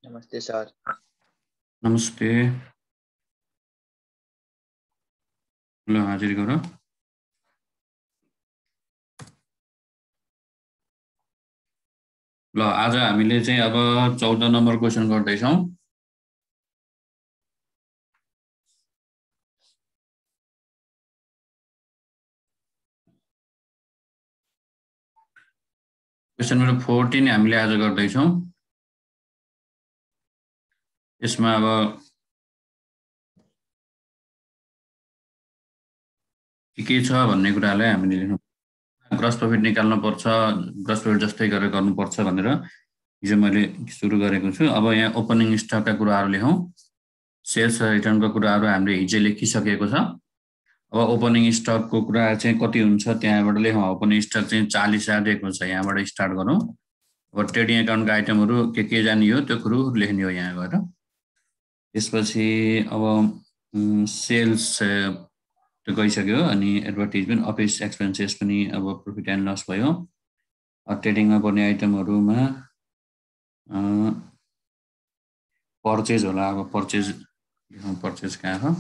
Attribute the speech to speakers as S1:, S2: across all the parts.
S1: नमस्ते सर।
S2: नमस्ते। ल हाजिर गर। ल आज हामीले चाहिँ अब 14 नम्बर क्वेसन गर्दैछौँ। क्वेसन नम्बर 14 हामीले आज गर्दैछौँ। यसमा अब के छ भन्ने कुरालाई हामीले लेख्नु, ग्रस प्रफिट निकाल्नु पर्छ, ग्रस प्रफिट जस्तै गरेर गर्नुपर्छ भनेर हिजो मैले सुरु गरेको छु। अब यहाँ ओपनिङ स्टकका कुराहरू लेखौँ। सेल्स र रिटर्नको कुराहरू हामीले हिजो लेखिसकेको छ। अब ओपनिङ स्टकको कुरा चाहिँ कति हुन्छ त्यहाँबाट लेखौँ। ओपनिङ स्टक चाहिँ 40,000 दिएको छ, यहाँबाट स्टार्ट गरौँ। अब ट्रेडिङ एकाउन्टका आइटमहरू के जाने हो त्यो कुरो लेख्ने हो यहाँ गएर। त्यसपछि अब सेल्स त्यो गइसक्यो, अनि एडभर्टिजमेन्ट, अफिस एक्सपेन्सेस पनि अब प्रफिट एन्ड लस भयो। ट्रेडिङमा पर्ने आइटमहरूमा पर्चेज होला। अब पर्चेज कहाँ हो?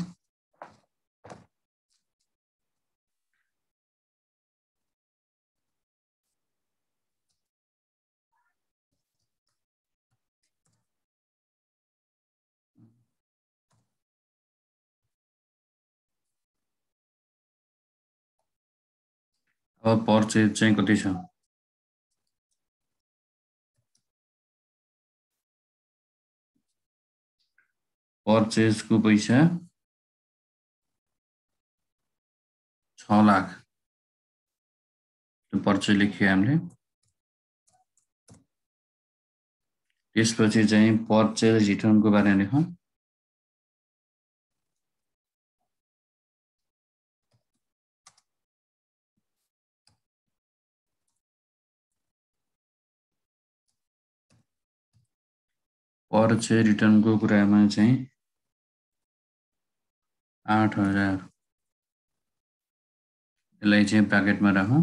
S2: अब पर्चेज चाहिँ कति छ? पर्चेजको पैसा 6 लाख, त्यो पर्चेज लेख्यो हामीले। त्यसपछि चाहिँ पर्चेज रिटर्नको बारेमा लेखौँ। पर्चेज रिटर्नको कुरामा चाहिँ 8,000, यसलाई चाहिँ ब्राकेटमा राखौँ।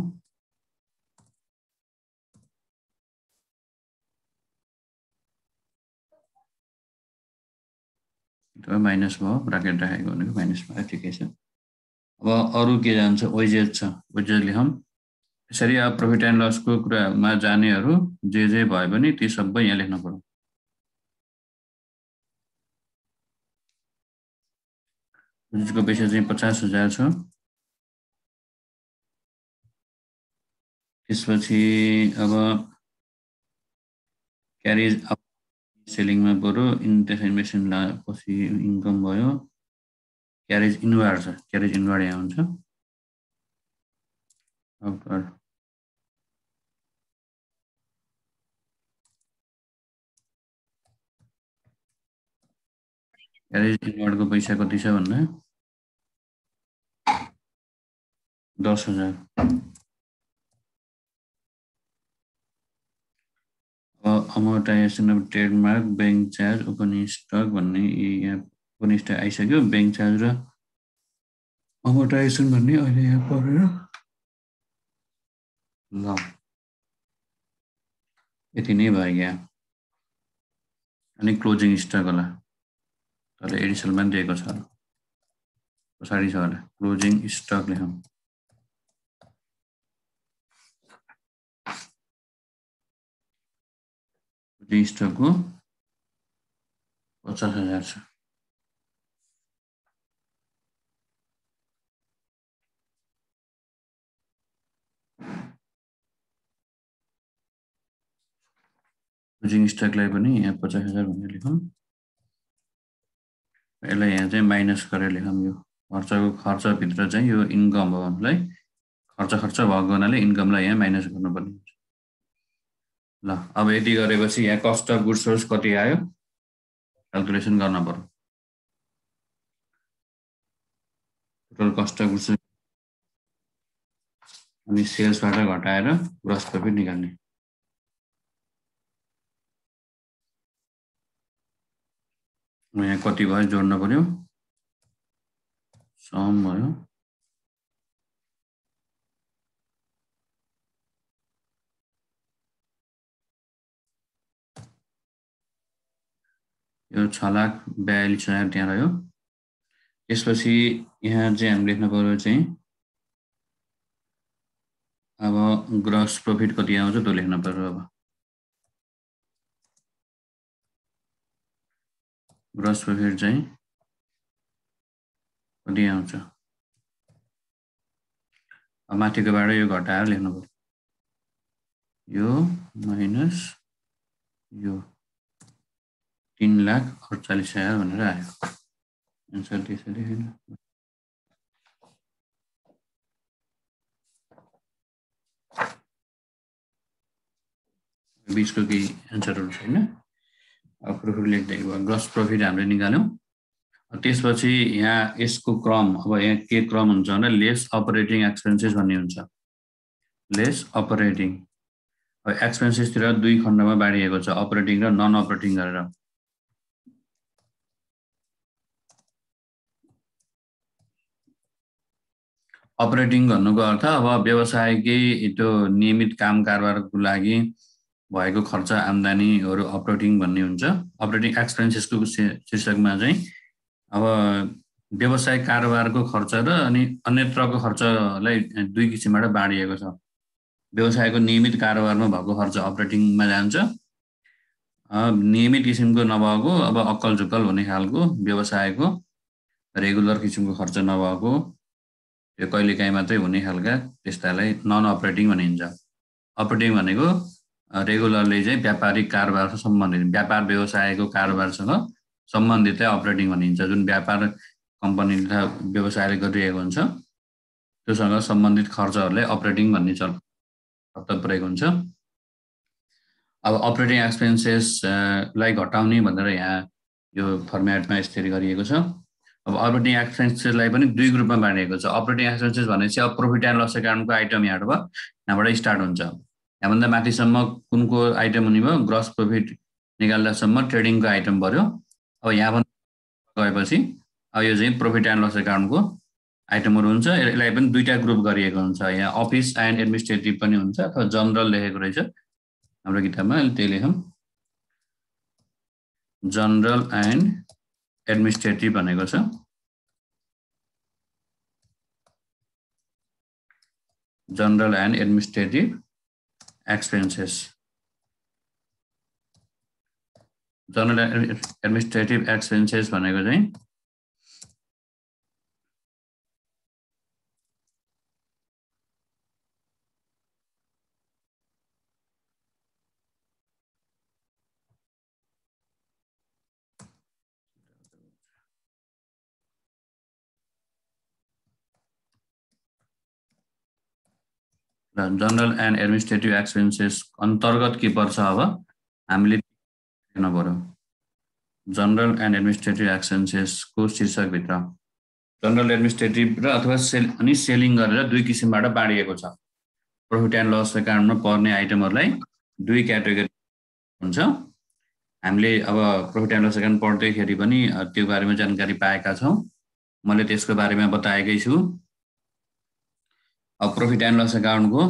S2: माइनस भयो, ब्राकेट राखेको भनेको माइनस भयो, ठिकै छ। अब अरू के जान्छ? वेजेस छ, वेजेस लेखौँ। यसरी अब प्रफिट एन्ड लसको कुरामा जानेहरू जे भयो भने ती सबै यहाँ लेख्नु पर्यो। वेजेसको पैसा चाहिँ 50,000 छ। त्यसपछि अब क्यारेज सेलिङमा पऱ्यो, इन्भेस्टमेन्ट पछि इन्कम भयो। क्यारेज इनवार्ड छ, क्यारेज इनवार्ड यहाँ हुन्छ। आउटवार्ड क्यारेज इनवार्डको पैसा कति छ भन्दा 10,000। Amortisation of trademark, bank charge, opening stock भन्ने यहाँ ओपनिङ स्टक आइसक्यो। ब्याङ्क चार्ज र अमोर्टाइजेसन भन्ने अहिले यहाँ परेर ल यति नै भयो यहाँ। अनि क्लोजिङ स्टक होला, तर एडिसनलमा पनि दिएको छ, पछाडि छ होला। क्लोजिङ स्टक लेखौँ। क्लोजिङ स्टकको 50,000 छ। क्लोजिङ स्टकलाई पनि यहाँ 50,000 भनेर लेखौँ। यसलाई यहाँ चाहिँ माइनस गरेर लेखौँ। यो खर्चभित्र चाहिँ यो इन्कम हो हामीलाई, खर्च भएको हुनाले इन्कमलाई यहाँ माइनस गर्नुपर्ने हुन्छ। ल अब यति गरेपछि यहाँ कस्ट अफ गुड्स सोल्ड कति आयो क्याल्कुलेसन गर्न पर्यो। टोटल कस्ट अफ गुड्स अनि सेल्सबाट घटाएर ग्रस प्रफिट निकाल्ने। यहाँ कति भयो जोड्न पर्यो, सम भयो। यो 6,42,000 त्यहाँ रह्यो। त्यसपछि यहाँ चाहिँ हामी लेख्न पर्यो चाहिँ अब ग्रस प्रॉफिट कति आउँछ त्यो लेख्न पर्यो। अब ग्रस प्रॉफिट चाहिँ कति आउँछ, अब माथिकोबाट यो घटाएर लेख्नु पर्यो, यो माइनस यो 3,48,000 भनेर आयो। आन्सर त्यसरी हैन, बीचको केही आन्सरहरु छैन। अब प्रुफहरू लेख्दै भयो, ग्रस प्रॉफिट हामीले निकाल्यौं। त्यसपछि यहाँ यसको क्रम, अब यहाँ के क्रम हुन्छ भने लेस अपरेटिङ एक्सपेन्सेस भन्ने हुन्छ। लेस अपरेटिङ, अब एक्सपेन्सेस तिर दुई खण्डमा बाँडिएको छ, अपरेटिङ र नन अपरेटिङ गरेर। अपरेटिङ भन्नुको अर्थ अब व्यवसायकै त्यो नियमित काम कारबारको लागि भएको खर्च आम्दानीहरु अपरेटिङ भन्ने हुन्छ। अपरेटिङ एक्सपेन्सेसको शीर्षकमा चाहिँ अब व्यवसाय कारोबारको खर्च र अनि अन्यत्रको खर्चलाई दुई किसिमबाट बाँडिएको छ। व्यवसायको नियमित कारोबारमा भएको खर्च अपरेटिङमा जान्छ, नियमित किसिमको नभएको अब अक्कल झुक्कल हुने खालको व्यवसायको रेगुलर किसिमको खर्च नभएको त्यो कहिलेकाहीँ मात्रै हुने खालका त्यस्तालाई नन अपरेटिङ भनिन्छ। अपरेटिङ भनेको रेगुलरली चाहिँ व्यापारिक कारोबारसँग सम्बन्धित, व्यापार व्यवसायको कारोबारसँग सम्बन्धित अपरेटिङ भनिन्छ। जुन व्यापार कम्पनी तथा व्यवसायले गरिरहेको हुन्छ त्योसँग सम्बन्धित खर्चहरूलाई अपरेटिङ भन्ने शब्द प्रयोग हुन्छ। अब अपरेटिङ एक्सपेन्सेसलाई घटाउने भनेर यहाँ यो फर्मेटमा यसरी गरिएको छ। अब अपरेटिङ एक्सपेन्सेसलाई पनि दुई ग्रुपमा बाँडिएको छ। अपरेटिङ एक्सपेन्सेस भनेपछि अब प्रॉफिट एन्ड लस एकाउन्टको आइटम यहाँबाट स्टार्ट हुन्छ। यहाँभन्दा माथिसम्म कुनको आइटम हुने भयो, ग्रस प्रॉफिट निकाल्दासम्म ट्रेडिङको आइटम पर्यो। अब यहाँभन्दा गएपछि अब यो चाहिँ प्रॉफिट एन्ड लस एकाउन्टको आइटमहरु हुन्छ। यसलाई पनि दुईटा ग्रुप गरिएको हुन्छ। यहाँ अफिस एन्ड एडमिनिस्ट्रेटिभ पनि हुन्छ अथवा जनरल लेखेको रहेछ हाम्रो किताबमा, त्यही लेखौँ, जनरल एन्ड एडमिनिस्ट्रेटिभ भनेको छ। General and administrative expenses, general administrative expenses भनेको चाहिँ जनरल एन्ड एडमिनिस्ट्रेटिभ एक्सपेन्सेस अन्तर्गत के पर्छ अब हामीले हेर्न पर्यो। जनरल एन्ड एडमिनिस्ट्रेटिभ एक्सपेन्सेसको शीर्षकभित्र जनरल एडमिनिस्ट्रेटिभ र अथवा अनि सेलिङ गरेर दुई किसिमबाट बाँडिएको छ। प्रॉफिट एन्ड लस एकाउन्टमा पर्ने आइटमहरुलाई दुई क्याटेगोरी हुन्छ। हामीले अब प्रॉफिट एन्ड लस एकाउन्ट पढ्दैखेरि पनि त्यो बारेमा जानकारी पाएका छौं, मैले त्यसको बारेमा बताएकै छु। अब प्रॉफिट एन्ड लस एकाउन्टको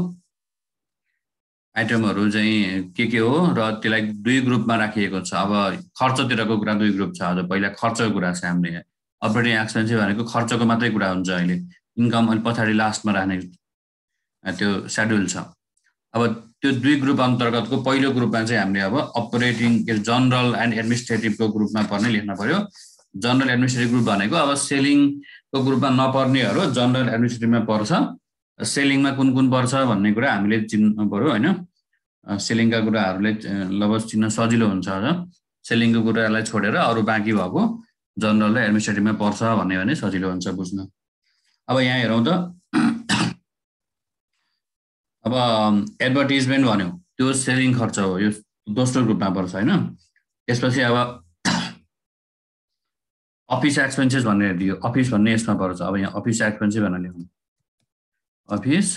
S2: आइटमहरु चाहिँ के हो र त्यसलाई दुई ग्रुपमा राखिएको छ। अब खर्चतिरको कुरा दुई ग्रुप छ। आज पहिला खर्चको कुरा छ हामीले। अपरेटिङ एक्सपेन्सेस भनेको खर्चको मात्रै कुरा हुन्छ। अहिले इन्कम अलि पछाडी लास्टमा राख्ने त्यो शेड्युल छ। अब त्यो दुई ग्रुप अन्तर्गतको पहिलो ग्रुपमा चाहिँ हामीले अब अपरेटिङ जनरल एन्ड एडमिनिस्ट्रेटिभको ग्रुपमा पर्ने लेख्न पर्यो। जनरल एडमिनिस्ट्रेटिभ ग्रुप भनेको अब सेलिङको ग्रुपमा नपर्नेहरु जनरल एडमिनिस्ट्रेटिभमा पर्छ। सेलिङमा कुन कुन पर्छ भन्ने कुरा हामीले चिन्नु पर्यो हैन। सेलिङका कुराहरुले लगभग चिन्न सजिलो हुन्छ। सेलिङको कुरालाई छोडेर अरु बाँकी भएको जनरल र एडमिनिस्ट्रेटिभमा पर्छ भन्ने भने सजिलो हुन्छ बुझ्न। अब यहाँ हेरौँ त, अब एडभर्टाइजमेन्ट भन्यो त्यो सेलिङ खर्च हो, यो दोस्रो ग्रुपमा पर्छ हैन। त्यसपछि अब अफिस एक्सपेन्सेस भनेर दियो, अफिस भन्ने यसमा पर्छ। अब यहाँ अफिस एक्सपेन्सेस भनेर लेखौँ, अफिस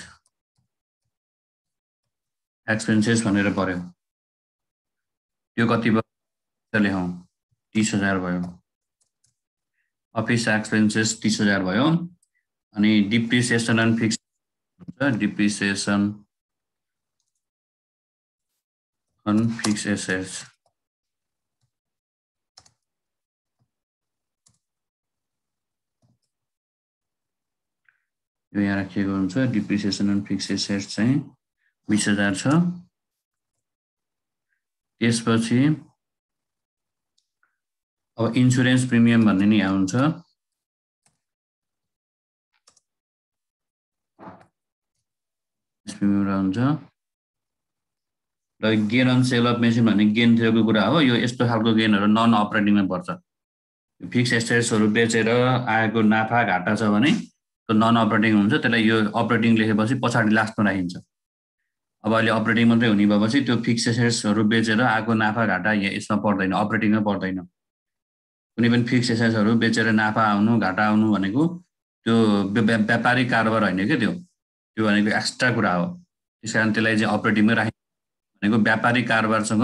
S2: एक्सपेन्सेस भनेर पर्यो। त्यो कति भयो लेखौँ, 30,000 भयो। अफिस एक्सपेन्सेस 30,000 भयो। अनि डिप्रिसिएसन एन्ड फिक्स हुन्छ, डिप्रिसिएसन एन्ड फिक्स एसेट्स यो यहाँ राखिएको हुन्छ। डिप्रिसिएसन एन्ड फिक्स एसेट्स चाहिँ 20,000 छ। त्यसपछि अब इन्स्योरेन्स प्रिमियम भन्ने नि यहाँ हुन्छ। प्रिमियम हुन्छ र gain on sale of machine भन्ने गेन थियोको कुरा हो। यो यस्तो खालको गेनहरु नन अपरेटिङमा पर्छ। फिक्स एसेट्सहरु बेचेर आएको नाफा घाटा छ भने त्यो नन अपरेटिङ हुन्छ। त्यसलाई यो अपरेटिङ लेखेपछि पछाडी लास्टमा राखिन्छ। अब अहिले अपरेटिङ मात्रै हुने भएपछि त्यो फिक्स एसेट्सहरु बेचेर आएको नाफा घाटा यसमा पर्दैन, अपरेटिङमा पर्दैन। कुनै पनि फिक्स एसेट्सहरु बेचेर नाफा आउनु घाटा आउनु भनेको त्यो व्यापारिक कारोबार होइन के त्यो भनेको एक्स्ट्रा कुरा हो। त्यसकारण त्यसलाई चाहिँ अपरेटिङमै राखिन्छ। भनेको व्यापारिक कारोबारसँग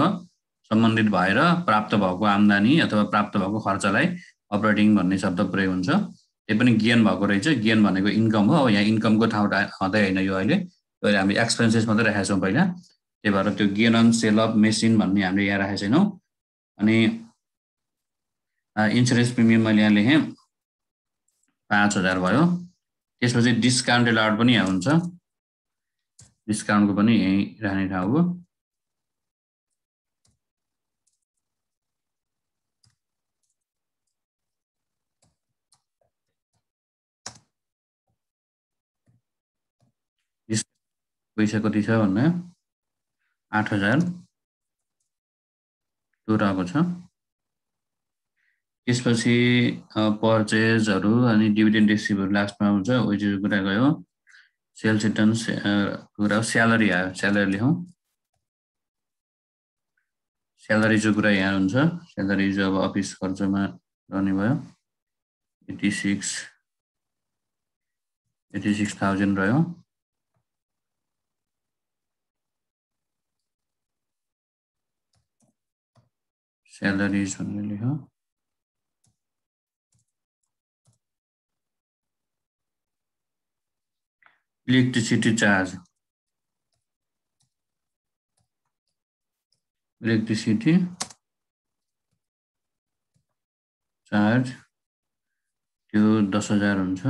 S2: सम्बन्धित भएर प्राप्त भएको आम्दानी अथवा प्राप्त भएको खर्चलाई अपरेटिङ भन्ने शब्द प्रयोग हुन्छ। त्यही पनि गेन भएको रहेछ। गेन भनेको इन्कम हो। अब यहाँ इन्कमको ठाउँ हुँदै होइन यो अहिले हामी एक्सपेन्सेस मात्रै राखेका छौँ पहिला। त्यही भएर त्यो gain on sale of machine भन्ने हामीले यहाँ राखेका छैनौँ। अनि इन्स्योरेन्स प्रिमियम मैले यहाँ लेखेँ 5,000 भयो। त्यसपछि डिस्काउन्ट अलाउड पनि यहाँ हुन्छ। डिस्काउन्टको पनि यही राख्ने ठाउँ हो। पैसा कति छ भन्दा 8,000 त्यो रहेको छ। त्यसपछि पर्चेजहरु अनि डिभिडेन्ड रिसिभहरु लास्टमा आउँछ। ओइ चाहिँ कुरा गयो। सेल्स रिटर्न कुरा स्यालेरी आयो। स्यालेरी लेखौँ। स्यालेरी जो कुरा यहाँ हुन्छ। स्यालेरी जो अब अफिस खर्चमा रहने भयो 86,000 रह्यो। स्यालेरीज भनेर लेखौँ। इलेक्ट्रिसिटी चार्ज त्यो 10,000 हुन्छ।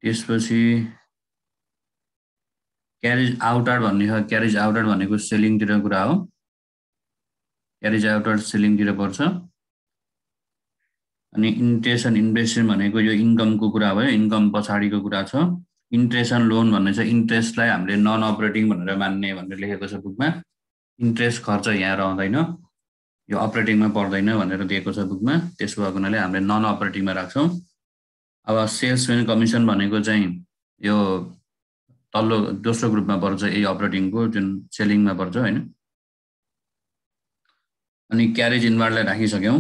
S2: त्यसपछि क्यारेज आउटवर्ड भन्ने छ। क्यारेज आउटवर्ड भनेको सेलिङतिर कुरा हो। क्यारेज आउटवर्ड सेलिङतिर पर्छ। अनि इन्ट्रेस्ट एन्ड इन्भेस्टमेन्ट भनेको यो इन्कमको कुरा भयो। इन्कम पछाडीको कुरा छ। इन्ट्रेस्ट एन्ड लोन भन्ने छ। इन्ट्रेस्टलाई हामीले नन अपरेटिङ भनेर मान्ने भनेर लेखेको छ बुकमा। इन्ट्रेस्ट खर्च यहाँ रहँदैन, यो अपरेटिङमा पर्दैन भनेर दिएको छ बुकमा। त्यसो भएको हुनाले हामीले नन अपरेटिङमा राख्छौँ। अब सेल्स एन्ड कमिसन भनेको चाहिँ यो तल्लो दोस्रो ग्रुपमा पर्छ। यही अपरेटिङको जुन सेलिङमा पर्छ हैन। अनि क्यारेज इनवार्डलाई राखिसक्यौँ।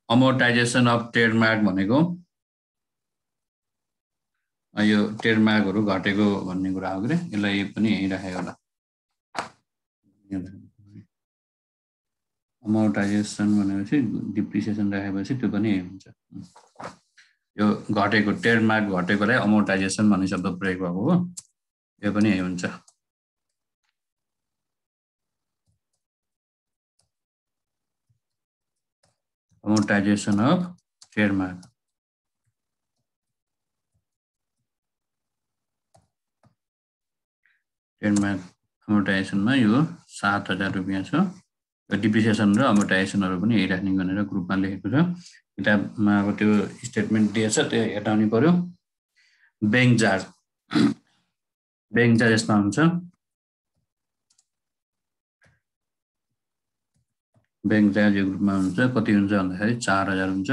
S2: अमोर्टाइजेसन अफ ट्रेडमार्क भनेको यो ट्रेडमार्कहरु घटेको भन्ने कुरा हो के। यसलाई पनि यही राखेको होला। अमोर्टाइजेसन भनेपछि डिप्रिसिएसन राखेपछि त्यो पनि यही हुन्छ। यो घटेको ट्रेडमार्क घटेकोलाई अमोर्टाइजेसन भन्ने शब्द प्रयोग भएको हो। यो पनि यही हुन्छ। अमोर्टाइजेसन अफ ट्रेडमार्क अमोर्टाइजेसनमा यो 7,000 रुपैयाँ छ। डिप्रिसिएसन र अमोर्टाइजेसनहरु पनि यही राख्ने भनेर ग्रुपमा लेखेको छ। किताबमा अब त्यो स्टेटमेन्ट दिएछ त्यो हटाउनु पर्यो। बैंक चार्ज यसमा हुन्छ। बैंक चार्ज यो ग्रुपमा हुन्छ। कति हुन्छ भन्दाखेरि 4,000 हुन्छ।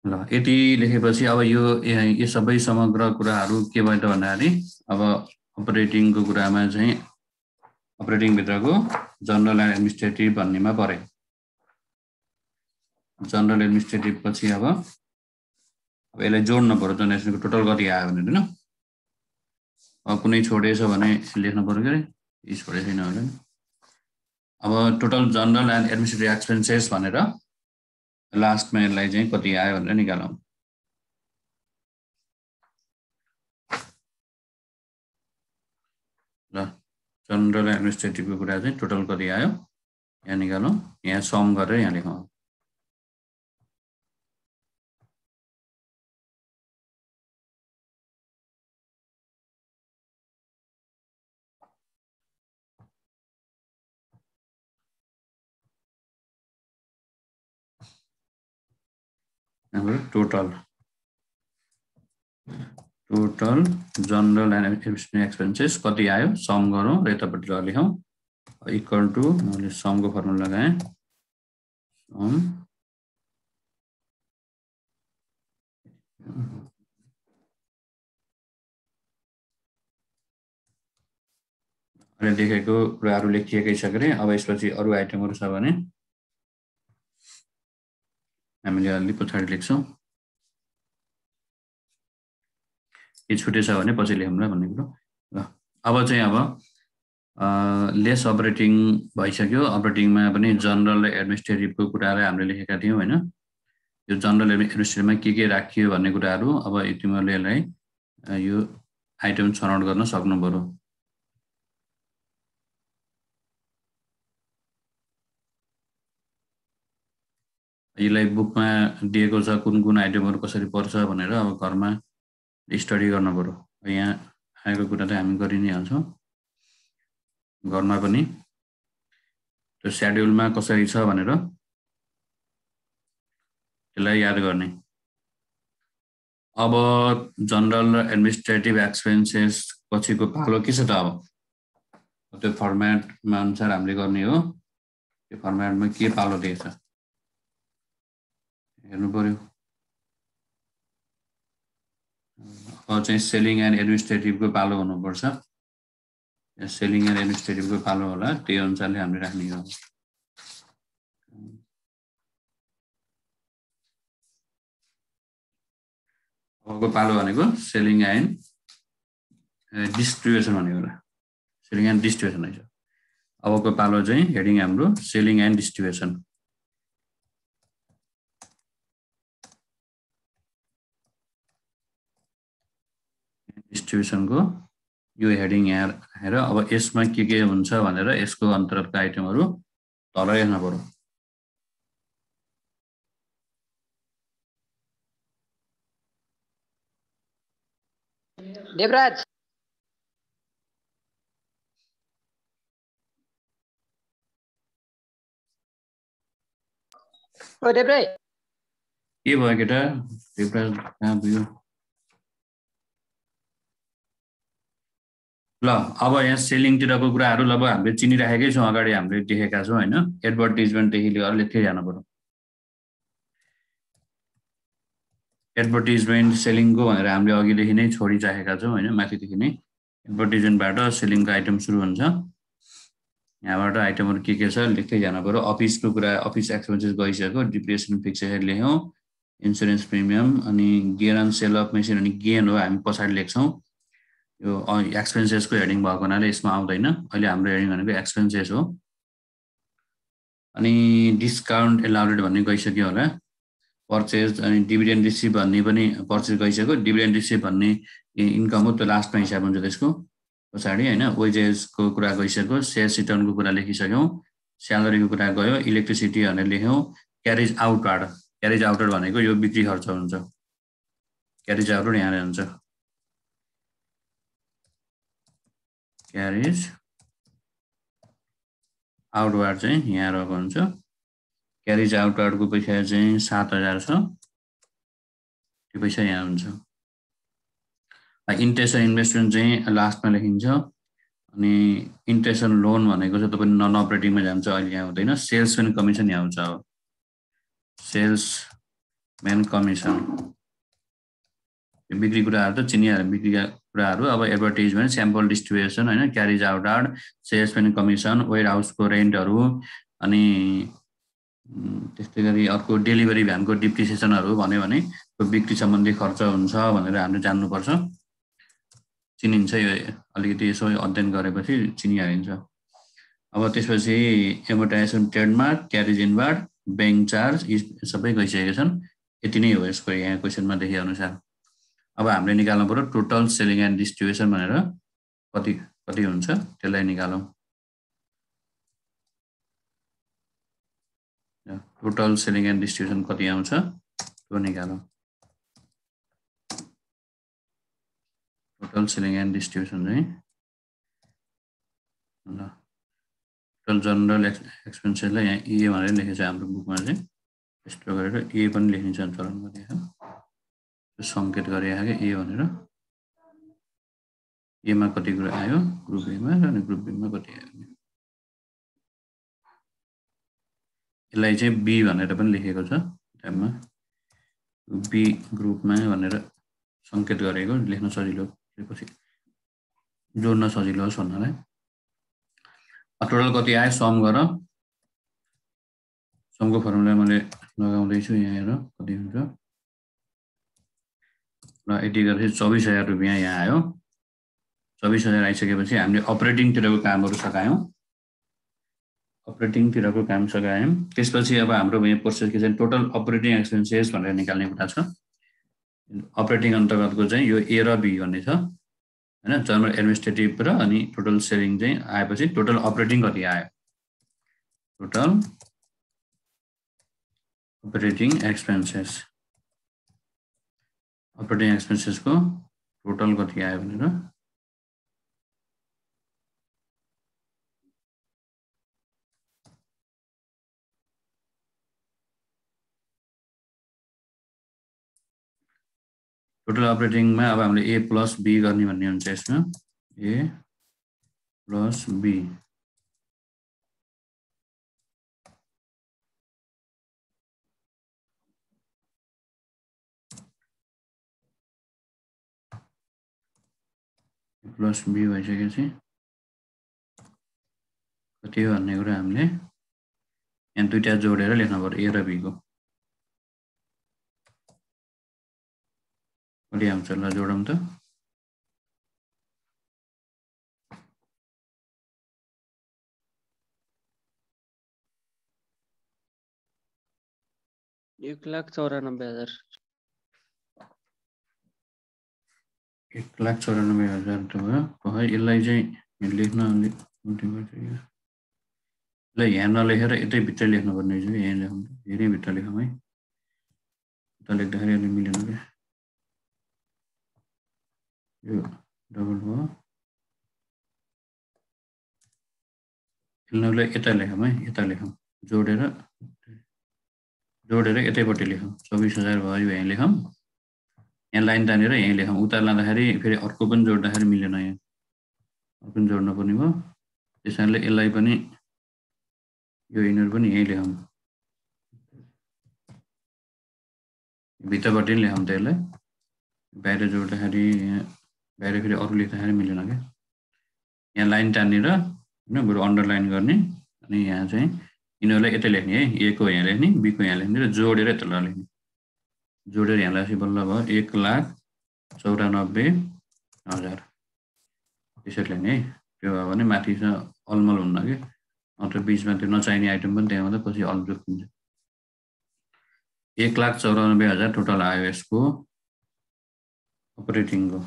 S2: ल यति लेखेपछि अब यो सबै समग्र कुराहरु के भयो त भन्दाखेरि अब अपरेटिङको कुरामा चाहिँ अपरेटिङ भित्रको जनरल एन्ड एडमिनिस्ट्रेटिभ भन्नेमा परे। जनरल एडमिनिस्ट्रेटिभ पछि अब यसलाई जोड्न पर्यो। डोनेसनको टोटल कति आयो भनेर हैन। अब कुनै छोडेछ भने लेख्न पर्यो के। यी छोडे छैन भने अब total general and administrative expenses भनेर लास्टमा यसलाई चाहिँ कति आयो भनेर निकालौँ। ल जनरल एडमिनिस्ट्रेटिभको कुरा चाहिँ टोटल कति आयो यहाँ निकालौँ, यहाँ सम गरेर यहाँ लेखौँ। हाम्रो total general and administrative expenses कति आयो सम गरौँ र यतापट्टि लेखौँ इक्वल टु मैले समको फर्मुला लगाएँ सम अहिले लेखेको कुराहरू लेखिएकै छ गरे। अब यसपछि अरु आइटमहरु छ भने हामीले अलि पछाडी लेख्छौं, के छुटेछ भने पछि लेखौँला भन्ने कुरो। ल अब चाहिँ लेस अपरेटिङ भइसक्यो। अपरेटिङमा पनि जनरल र एडमिनिस्ट्रेटिभको कुरालाई हामीले लेखेका थियौं हैन। यो जनरल एडमिनिस्ट्रेटिभमा के राखियो भन्ने कुराहरू अब तिमीहरूले यसलाई यो आइटम छनौट गर्न सक्नु पर्यो। यसलाई बुकमा दिएको छ कुन आइटमहरु कसरी पर्छ भनेर अब घरमा स्टडी गर्न पर्यो। यहाँ आएको कुरा चाहिँ हामी गरि नै हाल्छौं। घरमा पनि त्यो शेड्युलमा कसरी छ भनेर त्यसलाई याद गर्ने। अब जनरल र एडमिनिस्ट्रेटिभ एक्सपेन्सेस पछिको पालो के छ त अब त्यो फर्मेटमा अनुसार हामीले गर्ने हो। त्यो फर्मेटमा के पालो दिएछ हेर्नु पर्यो। अब चाहिँ सेलिङ एन्ड एडमिनिस्ट्रेटिभको पालो हुनुपर्छ। सेलिङ एन्ड एडमिनिस्ट्रेटिभको पालो होला, त्यही अनुसारले हामीले राख्ने हो। अबको पालो भनेको सेलिङ एन्ड डिस्ट्रिब्युसन भन्ने होला। सेलिङ एन्ड डिस्ट्रिब्युसन है। अबको पालो चाहिँ हेडिङ हाम्रो सेलिङ एन्ड डिस्ट्रिब्युसन। डिस्ट्रिब्युसनको यो हेडिङ यहाँ राखेर अब यसमा के हुन्छ भनेर यसको अन्तर्गतका आइटमहरु तल हेर्न पर्यो।
S1: देवराज ओ देवराज
S2: के भयो केटा? देवराज कहाँ गयो? ल अब यहाँ सेलिङतिरको कुराहरु अब हामीले चिनिराखेकै छौं, अगाडि हामीले देखेका छौं हैन। एडभर्टाइजमेन्ट देखि लिएर लेख्दै जानु पर्यो। एडभर्टाइजमेन्ट सेलिङको भनेर हामीले अघिदेखि नै छोडिराखेका छौं हैन। माथिदेखि नै एडभर्टाइजमेन्टबाट सेलिङको आइटम सुरु हुन्छ। यहाँबाट आइटमहरु के छ लेख्दै जानु पर्यो। अफिसको कुरा अफिस एक्सपेन्सेस गइसक्यो। डिप्रिसिएसन फिक्सेड लेख्यौं, इन्स्योरेन्स प्रिमियम अनि gain on sale of machine अनि गेन हो हामी पछाडी लेख्छौं। यो एक्सपेन्सेसको हेडिङ भएको हुनाले यसमा आउँदैन। अहिले हाम्रो हेडिङ भनेको एक्सपेन्सेस हो। अनि डिस्काउन्ट एलाउडेड भन्ने गइसक्यो होला। पर्चेज अनि डिभिडेन्ड रिसिभ भन्ने पनि पर्चेज गइसक्यो। डिभिडेन्ड रिसिभ भन्ने इन्कम हो, त्यो लास्टमा हिसाब हुन्छ त्यसको पछाडी हैन। वेजेसको कुरा गइसक्यो। सेल्स रिटर्नको कुरा लेखिसक्यौं। स्यालेरीको कुरा गयो। इलेक्ट्रिसिटी भनेर लेख्यौं। क्यारेज आउटवार्ड, क्यारेज आउटवार्ड भनेको यो बिक्री खर्च हुन्छ। क्यारेज आउटवार्ड यहाँ हुन्छ। क्यारेज आउटवार्ड चाहिँ यहाँ रहेको हुन्छ। क्यारेज आउटवार्डको पैसा चाहिँ 7000 छ। त्यो पैसा यहाँ हुन्छ। इन्ट्रेस्ट र इन्भेस्टमेन्ट चाहिँ लास्टमा लेखिन्छ। अनि इन्ट्रेस्ट एन्ड लोन भनेको चाहिँ तपाईं नन अपरेटिङमा जान्छ, अहिले यहाँ हुँदैन। सेल्स एन्ड कमिसन यहाँ आउँछ। अब सेल्स मेन कमिसन बिक्री कुराहरु त चिनिहाल्यो। बिक्रीका कुराहरु अब एडभर्टाइजमेन्ट, स्याम्पल डिस्ट्रिब्युसन हैन, carriage outward, sales and commission, वेयर हाउसको रेन्टहरु अनि त्यस्तै गरी अर्को डेलिभरी भ्यानको डिप्रिसिएसनहरु भन्यो भने त्यो बिक्री सम्बन्धी खर्च हुन्छ भनेर हामीले जान्नुपर्छ। चिनिन्छ यो अलिकति यसो अध्ययन गरेपछि चिनिहालिन्छ। अब त्यसपछि amortisation trademark, carriage inward, bank charge यी सबै गइसकेका छन्। यति नै हो यसको यहाँ क्वेशनमा देखे अनुसार। अब हामीले निकाल्नु पर्यो टोटल सेलिङ एन्ड डिस्ट्रिब्युसन भनेर कति हुन्छ त्यसलाई निकालौं टोटल सेलिङ एन्ड डिस्ट्रिब्युसन कति आउँछ त्यो निकालौं टोटल सेलिङ एन्ड डिस्ट्रिब्युसन चाहिँ ल टोटल जनरल एक्सपेन्सेसलाई यहाँ ए भनेर लेखेको छ हाम्रो बुकमा चाहिँ यस्तो गरेर ए पनि लेखिन्छ चलन गरिएको संकेत गरिएको के ए भनेर ए मा कति कुरा आयो ग्रुप ए मा र ग्रुप बी मा कति आयो यसलाई चाहिँ बी भनेर पनि लेखेको छ ट्याबमा बी ग्रुपमा भनेर संकेत गरेको लेख्न सजिलो पछि जोड्न सजिलो होस् भन्नलाई टोटल कति आयो सम गर समको फर्मुला मैले लगाउँदै छु यहाँ हेर कति हुन्छ र यति गरेपछि 24000 रुपैयाँ यहाँ आयो 24000 आइसकेपछि हामीले अपरेटिङ तिरको कामहरु सकायौं त्यसपछि अब हाम्रो यहाँ प्रोसेस के चाहिँ टोटल अपरेटिङ एक्सपेन्सेस भनेर निकाल्ने कुरा छ अपरेटिङ अन्तर्गतको चाहिँ यो ए र बी भन्ने छ हैन जनरल एडमिनिस्ट्रेटिभ र अनि टोटल सेलिङ चाहिँ आएपछि टोटल अपरेटिङ कति आयो टोटल अपरेटिङ एक्सपेन्सेस को टोटल कति आयो भनेर टोटल अपरेटिङ मा अब हामीले ए प्लस बी गर्ने भन्ने हुन्छ यसमा ए प्लस बी प्लस बी भइसकेपछि कति हो भन्ने कुरा हामीले यहाँ दुईटा जोडेर लेख्नु पर्यो ए र बी को कति आउँछ ल जोडौं त
S1: 1,94,000
S2: 1,94,000 त भयो यसलाई चाहिँ लेख्न अलि ल यहाँ नलेखेर यतै भित्र लेख्नु पर्ने छ यहाँ लेखौँ धेरै भित्र लेखौँ है उता लेख्दाखेरि अलि मिलेन के यो डबल भयो यसलाई यता लेखौँ है यता लेखौँ जोडेर यतैपट्टि लेखौँ 24,000 भयो यहाँ लेखौँ यहाँ लाइन तानेर यही लेखौँ उता लाँदाखेरि फेरि अर्को पनि जोड्दाखेरि मिलेन यहाँ अर्को पनि जोड्न पर्ने भयो त्यसैले यसलाई पनि यो इनर पनि यही लेखौँ भित्रपट्टि पनि लेखौँ त यसलाई बाहिर जोड्दाखेरि यहाँ बाहिर फेरि अरु लेख्दाखेरि मिलेन के यहाँ लाइन तानेर हैन बरु अन्डरलाइन गर्ने अनि यहाँ चाहिँ यिनीहरुलाई यतै लेख्ने है ए को यहाँ लेख्ने बी को यहाँ लेख्ने र जोडेर यता लेख्ने जोडेर यहाँ लेखेपछि बल्ल भयो 1,94,000 त्यसरी लेख्ने है त्यो भयो भने माथि अलमल हुन्न के अन्त बीचमा त्यो नचाहिने आइटम पनि त्यहाँ मात्रै पछि अलजुक हुन्छ 1,94,000 टोटल आयो यसको अपरेटिङको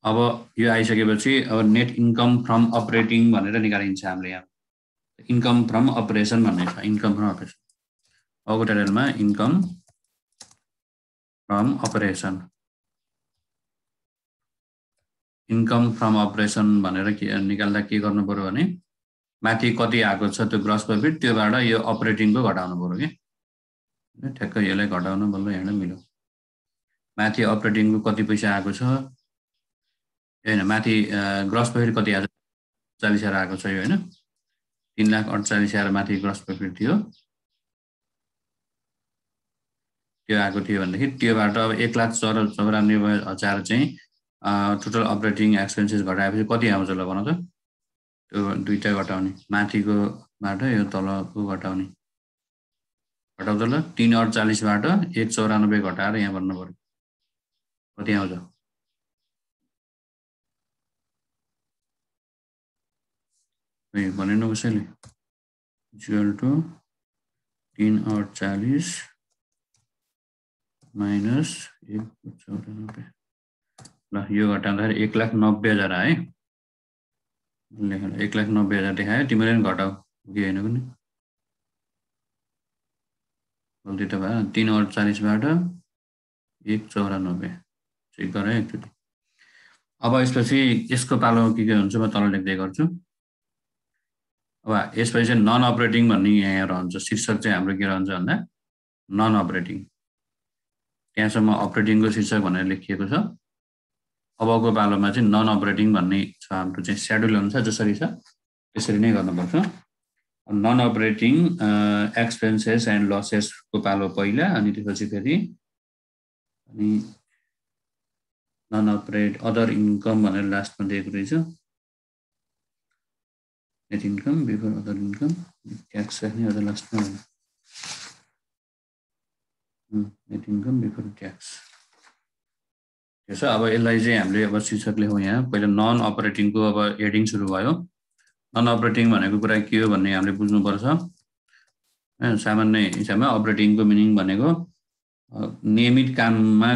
S2: अब यो आइसकेपछि अब नेट इन्कम फ्रम अपरेटिङ भनेर निकालिन्छ हामीले यहाँ इन्कम फ्रम अपरेसन भन्ने छ इन्कम फ्रम अपरेसन अबको टाइटलमा इन्कम फ्रम अपरेसन भनेर के निकाल्दा के गर्नु पर्यो भने माथि कति आएको छ त्यो ग्रस प्रॉफिट त्योबाट यो अपरेटिङको घटाउनु पर्यो के ठ्याक्कै यसलाई घटाउन बल्ल यहाँ मिल्यो माथि अपरेटिङको कति पैसा आएको छ हैन माथि ग्रस प्रॉफिट कति आएको 40,000 आएको छ यो हैन 3,48,000 माथि ग्रस प्रॉफिट थियो त्यो आएको थियो भन्दाखेरि त्योबाट अब 1,94,000 चाहिँ टोटल अपरेटिङ एक्सपेन्सेस घटाएपछि कति आउँछ ल भन त त्यो दुईटा घटाउने माथिको बाट यो तलको घटाउने घटाउँदा ल 3,48 बाट 1,94 घटाएर यहाँ भन्न पर्यो कति आउँछ भनेन कसैले इक्वल टु 3,48 माइनस 1,94 ल यो घटाउँदाखेरि 1,90,000 आयो है। लेख्नु 1,90,000 देखायो, तिमीले पनि घटाऊ कि होइन कुनै गल्ती त भयो। 3,48 बाट 1,94 चेक गरे एकचोटि। अब यसपछि यसको पालो के हुन्छ म तल लेख्दै गर्छु। अब यसपछि चाहिँ नन अपरेटिङ भन्ने यहाँ रहन्छ, शीर्षक चाहिँ हाम्रो के रहन्छ भन्दा नन अपरेटिङ। त्यहाँसम्म अपरेटिङको शीर्षक भनेर लेखिएको छ। अबको पालोमा चाहिँ नन अपरेटिङ भन्ने छ हाम्रो चाहिँ सेड्युल अनुसार जसरी छ त्यसरी नै गर्नुपर्छ। नन अपरेटिङ एक्सपेन्सेस एन्ड लसेसको पालो पहिला, अनि त्यसपछि फेरि अनि नन अपरेट अदर इन्कम भनेर लास्टमा दिएको रहेछ। Net income before other income, tax राख्ने अझ लास्टमा नेट इन्कम बिफोर ट्याक्स। त्यसो अब यसलाई चाहिँ हामीले अब शीर्षक लेखौँ यहाँ। पहिला नन अपरेटिङको अब हेडिङ सुरु भयो। नन अपरेटिङ भनेको कुरा के हो भन्ने हामीले बुझ्नुपर्छ। सामान्य हिसाबमा अपरेटिङको मिनिङ भनेको नियमित काममा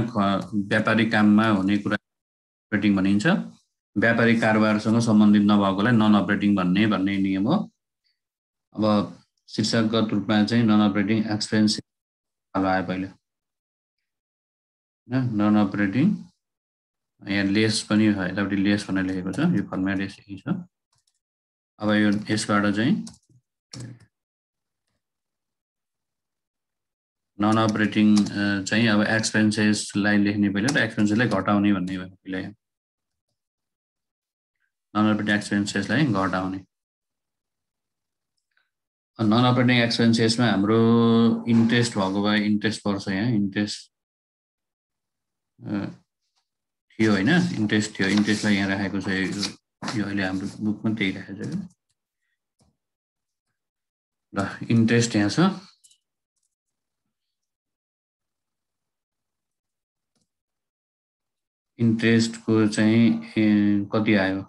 S2: व्यापारिक काममा हुने कुरा अपरेटिङ भनिन्छ। व्यापारिक कारोबारसँग सम्बन्धित नभएकोलाई नन अपरेटिङ भन्ने नियम हो। अब शीर्षकगत रूपमा चाहिँ नन अपरेटिङ एक्सपेन्स आयो पहिला, नन अपरेटिङ यहाँ लेस पनि यतापट्टि लेस भनेर लेखेको छ, यो फर्मेट यसै छ। अब यो यसबाट चाहिँ नन अपरेटिङ चाहिँ अब एक्सपेन्सेसलाई लेख्ने पहिला र एक्सपेन्सेसलाई घटाउने भन्ने भयो पहिला। नन अपरेटिङ एक्सपेन्सेसलाई घटाउने। नन अपरेटिङ एक्सपेन्सेसमा हाम्रो इन्ट्रेस्ट भएको भए इन्ट्रेस्ट पर्छ यहाँ। इन्ट्रेस्ट थियो होइन, इन्ट्रेस्ट थियो, इन्ट्रेस्टलाई यहाँ राखेको छ। यो अहिले हाम्रो बुकमा त्यही राखेको छ। ल इन्ट्रेस्ट यहाँ छ। इन्ट्रेस्टको चाहिँ कति आयो,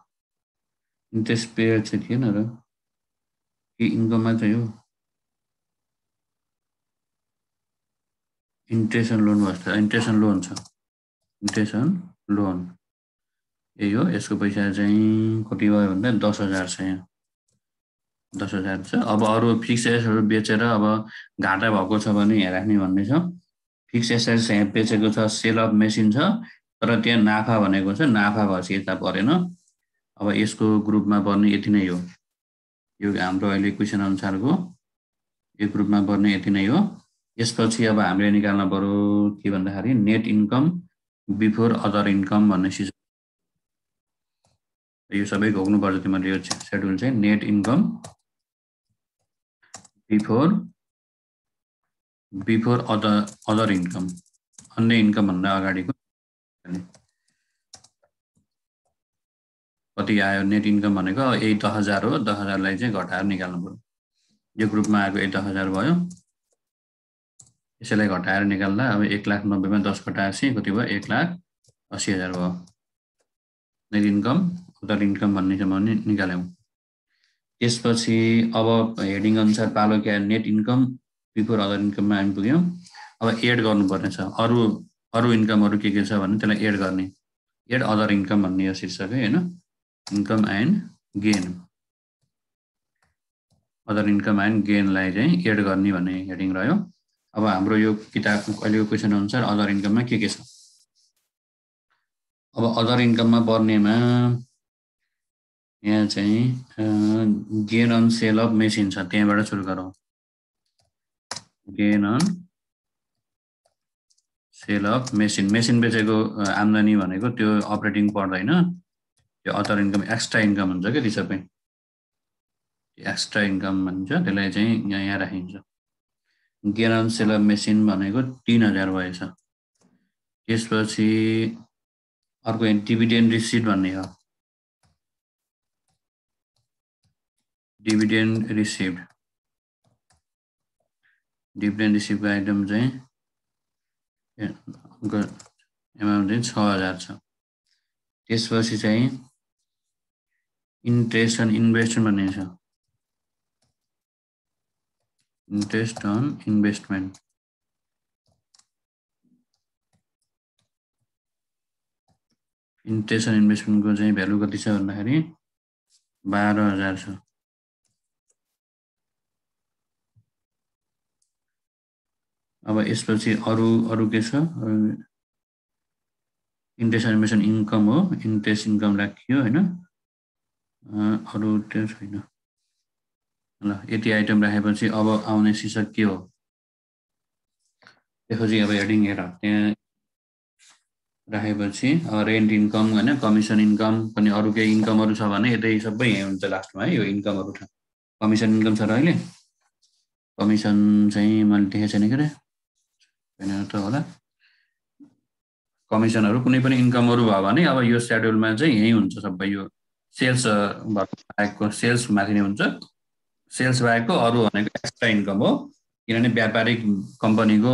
S2: इन्ट्रेस्ट पेयर चाहिँ थिएन र कि इन्कममा चाहिँ हो, इन्ट्रेस्ट एन्ड लोन भन्छ। इन्ट्रेस्ट एन्ड लोन छ, इन्ट्रेस्ट एन्ड लोन यही हो। यसको पैसा चाहिँ कति भयो भन्दा 10,000 छ यहाँ, 10,000 छ। अब अरू फिक्स एसेटहरू बेचेर अब घाटा भएको छ भने यहाँ राख्ने भन्ने छ। फिक्स एसेट्स यहाँ बेचेको छ, सेल अफ मेसिन छ, तर त्यहाँ नाफा भनेको छ, नाफा भएपछि यता परेन। अब यसको ग्रुपमा पर्ने यति नै हो, यो हाम्रो अहिले क्वेसन अनुसारको यो ग्रुपमा पर्ने यति नै हो। यसपछि अब हामीले निकाल्न पर्यो के भन्दाखेरि net income before other income भन्ने चिज। यो सबै घोक्नुपर्छ तिमीले। यो सेड्युल चाहिँ net income before other income, अन्य इन्कम भन्दा अगाडिको कति आयो। नेट इन्कम भनेको यही 10,000 हो, 10,000लाई चाहिँ घटाएर निकाल्नु पर्यो। यो ग्रुपमा आएको 10,000 भयो, यसैलाई घटाएर निकाल्दा अब 1,90,000मा 10 घटाएपछि कति भयो, 1,80,000 भयो। नेट इन्कम अदर इन्कम भन्ने चाहिँ भने निकाल्यौँ। त्यसपछि अब हेडिङ अनुसार पालो क्या नेट इन्कम बिफोर अदर इन्कममा हामी पुग्यौँ। अब एड गर्नुपर्ने छ, अरू इन्कमहरू के छ भने त्यसलाई एड गर्ने। एड अदर इन्कम भन्ने यो शीर्षक है होइन, income and gain, other income and गेनलाई चाहिँ एड गर्ने भन्ने हेडिङ रह्यो। अब हाम्रो यो किताबको अहिलेको क्वेसन अनुसार अदर इन्कममा के छ। अब अदर इन्कममा पर्नेमा यहाँ चाहिँ gain on sale of machine छ, त्यहाँबाट सुरु गरौँ। Gain on sale of machine, machine बेचेको आम्दानी भनेको त्यो अपरेटिङ पर्दैन, त्यो अदर इन्कम एक्स्ट्रा इन्कम हुन्छ क्या। ती सबै एक्स्ट्रा इन्कम भन्छ, त्यसलाई चाहिँ यहाँ राखिन्छ। Gain on sale of machine भनेको 3,000 भएछ। त्यसपछि अर्को डिभिडेन्ड रिसिट भन्ने हो, डिभिडेन्ड रिसिप्टको आइटम चाहिँ एमाउन्ट चाहिँ 6,000 छ। त्यसपछि चाहिँ इन्ट्रेस्ट अन इन्भेस्टमेन्ट भन्ने छ, interest on investment interest and इन्भेस्टमेन्टको चाहिँ भ्यालु कति छ भन्दाखेरि 12,000 छ। अब यसपछि अरु के छ? इन्ट्रेस्ट एन्ड इन्भेस्टमेन्ट इन्कम हो, इन्ट्रेस्ट इन्कम राखियो हैन, अरु त्यो छैन। ल यति आइटम राखेपछि अब आउने शीर्षक के हो? त्यसपछि अब हेडिङ हेर त्यहाँ राखेपछि रेन्ट इन्कम हैन, कमिसन इन्कम पनि अरु केही इन्कमहरु छ भने यतै सबै यही हुन्छ लास्टमा है। यो इन्कमहरु छ, कमिसन इन्कम छ र अहिले कमिसन चाहिँ मैले देखेको छैन के रे, हैन त होला। कमिसनहरु कुनै पनि इन्कमहरु भयो भने अब यो शेड्युलमा चाहिँ यही हुन्छ सबै। यो सेल्स बाहेकको, सेल्स माथि नै हुन्छ, सेल्स बाहेकको अरु भनेको एक्स्ट्रा इन्कम हो। किनभने व्यापारिक कम्पनीको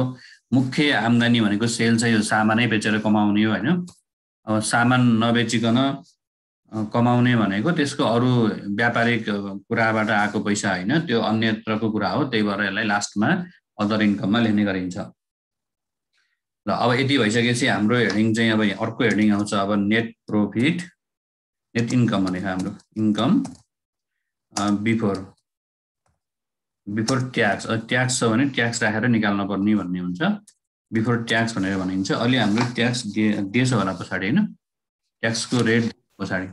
S2: मुख्य आम्दानी भनेको सेल चाहिँ यो सामानै बेचेर कमाउने हो हैन। अब सामान नबेचिकन कमाउने भनेको त्यसको अरु व्यापारिक कुराबाट आएको पैसा हैन, त्यो अन्यत्रको कुरा हो। त्यही भएर यसलाई लास्टमा अदर इन्कममा लेख्ने गरिन्छ। ल अब यति भइसकेपछि हाम्रो हेडिङ चाहिँ अब अर्को हेडिङ आउँछ अब नेट प्रॉफिट, नेट इन्कम भनेको हाम्रो इन्कम बिफोर ट्याक्स। ट्याक्स छ भने ट्याक्स राखेर निकाल्न पर्ने भन्ने हुन्छ, बिफोर ट्याक्स भनेर भनिन्छ। अलि हाम्रो ट्याक्स दिएछ होला पछाडी हैन, ट्याक्सको रेट पछाडी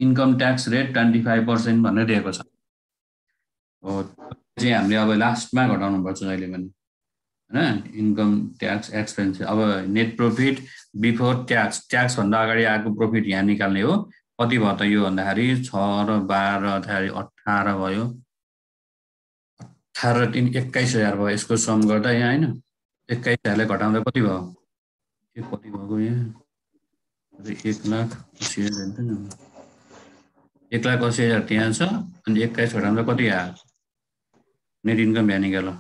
S2: इन्कम ट्याक्स रेट 25% भनेर दिएको छ हो। चाहिँ हामीले अब लास्टमा घटाउनु पर्छ जहिले पनि हैन, इन्कम ट्याक्स एक्सपेन्स। अब net profit before tax, tax भन्दा अगाडि आएको प्रॉफिट यहाँ निकाल्ने हो। कति भयो त यो भन्दाखेरि 6 र 12 अथवा 18 भयो, 18 र 3 21,000 भयो। यसको सम गर्दा यहाँ हैन 21,000 ले घटाउँदा कति भयो? कति भएको यहाँ 1,80,000 हुन्छ नि, 1,80,000 त्यहाँ छ। अनि 21 घटाउँदा कति आयो? नेट इन्कम यहाँ निकाल।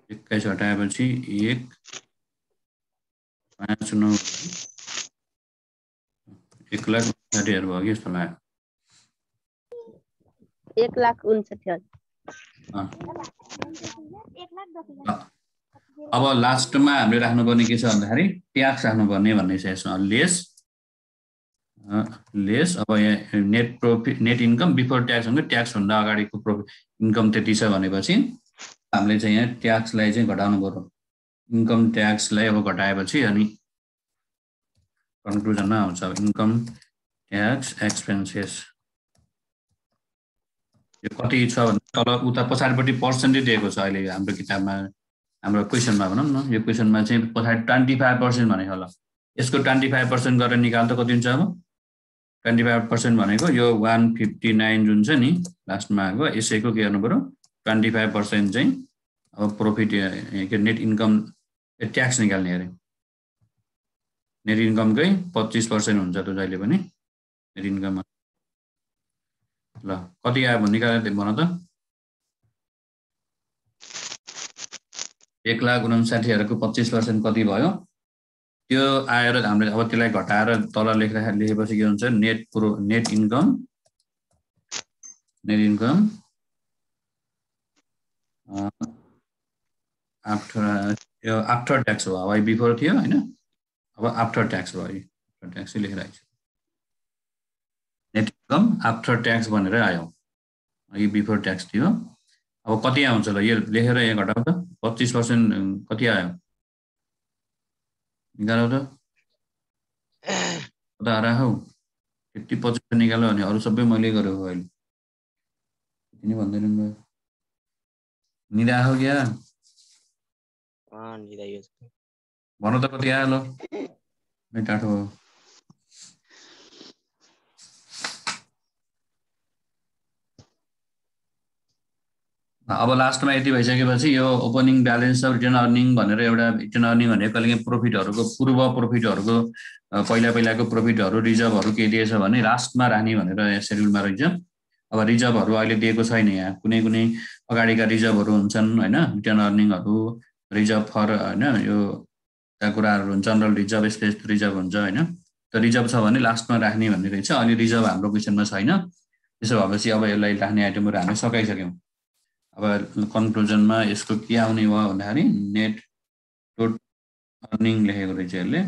S2: 21 हटाएपछि 1,59,000 1,60,000 भयो कि जस्तो लाग्यो।
S3: 1,59,000।
S2: अब लास्टमा हामीले राख्नुपर्ने के छ भन्दाखेरि ट्याक्स राख्नुपर्ने भन्ने छ यसमा। लेस अब यहाँ net profit, net income before tax भनेको ट्याक्स भन्दा अगाडिको प्रॉफिट इन्कम त्यति छ भनेपछि हामीले चाहिँ यहाँ ट्याक्सलाई चाहिँ घटाउनु पर्यो। इन्कम ट्याक्सलाई अब घटाएपछि अनि कन्क्लुजनमा आउँछ अब इन्कम ट्याक्स एक्सपेन्सेस। यो कति छ भने तल उता पछाडिपट्टि पर्सेन्टेज दिएको छ अहिले हाम्रो किताबमा, हाम्रो क्वेसनमा भनौँ न। यो क्वेसनमा चाहिँ पछाडि 25% भनेको होला। यसको 25% गरेर निकाल्दा कति हुन्छ? अब 25% भनेको यो 159 जुन छ नि लास्टमा आएको, यसैको के गर्नु पर्यो 25% चाहिँ अब प्रॉफिट के नेट इन्कम ट्याक्स निकाल्ने अरे। नेट इन्कमकै 25% हुन्छ त जहिले पनि नेट इन्कममा। ल कति आयो भने निकालेर भन त। 1,59,000 को 25% कति भयो? त्यो आएर हामीले अब त्यसलाई घटाएर तल लेखेपछि के हुन्छ? नेट इन्कम आफ्टर ट्याक्स हो। अब बिफोर थियो हैन, अब आफ्टर ट्याक्स भयो। आफ्टर ट्याक्स लेखेर आइछ। नेट इन्कम आफ्टर ट्याक्स भनेर आयो, अघि बिफोर ट्याक्स थियो। अब कति आउँछ ल यो लेखेर यहाँ घटाउ त। 25% कति आयो निकालौ त। कता राखौ 50% निकाल्यो भने अरु सबै मैले गरेको अहिले किन भन्दैन भयो। निराहो क्या
S3: निरायो
S2: भन त कति आयो ल। नै टाठो हो। अब लास्टमा यति भइसकेपछि यो opening balance of return earning भनेर एउटा रिटर्न अर्निङ भनेको कहिले प्रॉफिटहरुको पूर्व प्रॉफिटहरुको पहिलाको प्रॉफिटहरु रिजर्भहरु के दिएछ भने लास्टमा राख्ने भनेर शेड्युलमा रहेछ। अब रिजर्भहरु अहिले दिएको छैन यहाँ। कुनै कुनै अगाडिका रिजर्भहरु हुन्छन् हैन, रिटर्न अर्निङहरु रिजर्भ फर हैन, यो कुराहरु हुन्छ। जनरल रिजर्भ स्पेस रिजर्भ हुन्छ हैन। त्यो रिजर्भ छ भने लास्टमा राख्ने भन्ने रहेछ। अहिले रिजर्भ हाम्रो क्वेशनमा छैन। त्यसो भएपछि अब यसलाई राख्ने आइटमहरु हामी सकाइसक्यौं। अब कन्क्लुजनमा यसको के आउने भयो भन्दाखेरि नेट टोटल अर्निङ लेखेको रहेछ यसले।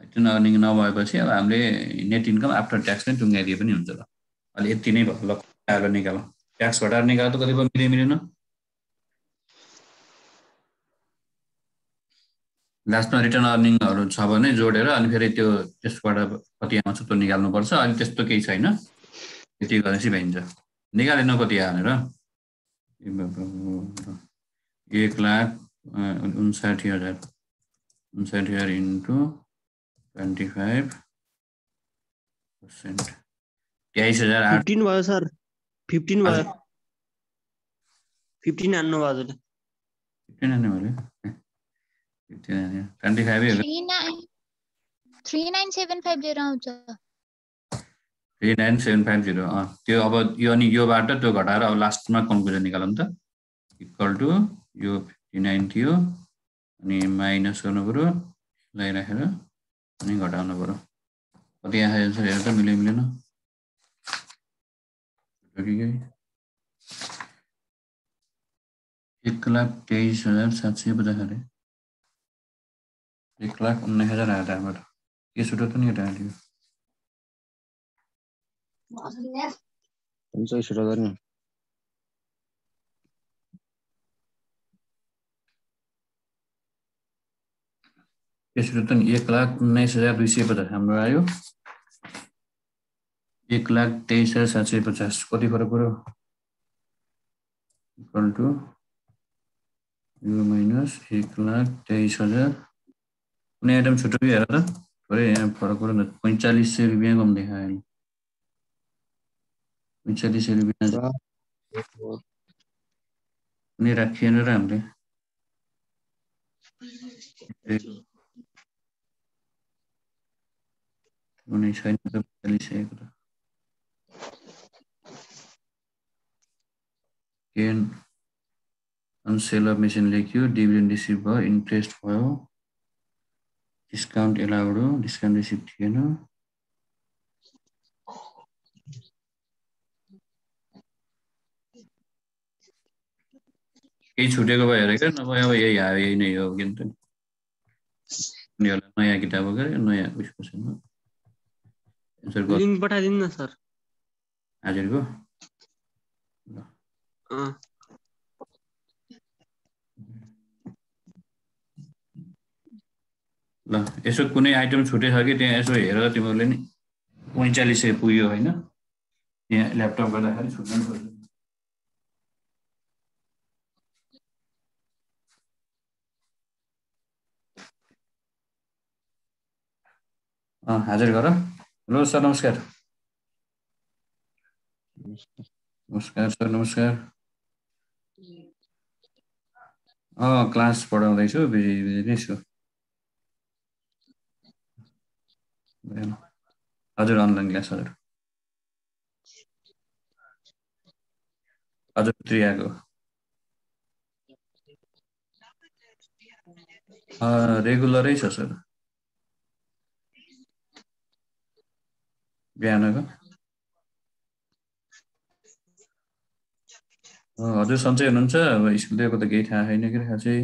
S2: रिटर्न अर्निङ नभएपछि अब हामीले नेट इन्कम आफ्टर ट्याक्स नै टुङ्गाइदिए पनि हुन्छ ल अहिले यति नै भयो ल आएर निकालौँ ट्याक्स घटाएर निकाल्दा त कतिपय मिलेन लास्टमा रिटर्न अर्निङहरू छ भने जोडेर अनि फेरि त्यो त्यसबाट कति आउँछ त्यो निकाल्नुपर्छ अनि त्यस्तो केही छैन त्यति गरेपछि भइन्छ निकालेन कति हालेर 1,59,000 59,000 इन्टु 25% 23,008
S1: 15 भयो सर 15 भयो 15 हान्नु भयो हजुरले
S2: 15 हान्नु भयो 25
S3: 39750 आउँछ
S2: 39750 त्यो अब यो अनि योबाट त्यो घटाएर अब लास्टमा कन्क्लुजन निकालौँ त इक्वल टु यो 59 थियो अनि माइनस गर्नु पर्यो यसलाई राखेर अनि घटाउनु पर्यो कति आयो एन्सर हेर त मिलेन 1,23,750 अरे 1,19,000 आयो त्यहाँबाट के सुटो त नि हटाइदियो
S4: हुन्छ सुरु गर्नु
S2: त्यसरी त 1,19,250 हाम्रो आयो 1,23,750 कति फरक पर्यो इक्वल टु यो माइनस 1,23,000 कुनै आइटम छुट्यो कि हेर त थोरै यहाँ फरक पर्यो न 4500 रुपियाँ कम देखायो 4500 रुपियाँ कुनै राखिएन र हामीले कुनै छैन त 4500 त gain on sale of machine लेख्यो डिभिडेन्ड रिसिभ भयो इन्ट्रेस्ट भयो डिस्काउन्ट एलाउड हो डिस्काउन्ट रिसिभ थिएन केही छुटेको भयो हेरेको नभए अब यही आयो यही नै हो किन त नयाँ किताब हो क्या नयाँ उयसको छैन
S1: लिंक पठाइदिनु न सर
S2: हजुरको ल यसो कुनै आइटम छुटेछ कि त्यहाँ यसो हेरेर तिमीहरूले नि 4500 पुग्यो होइन यहाँ ल्यापटप गर्दाखेरि छुट्नु पर्छ हाजिर गर हेलो सर नमस्कार नमस्कार सर नमस्कार क्लास पढाउँदैछु बिजी नै छु हजुर अनलाइन क्लास हजुर त्रियाको रेगुलरै छ सर बिहानको हजुर सन्चै हुनुहुन्छ अब स्कुलको त केही थाहा छैन कि खासै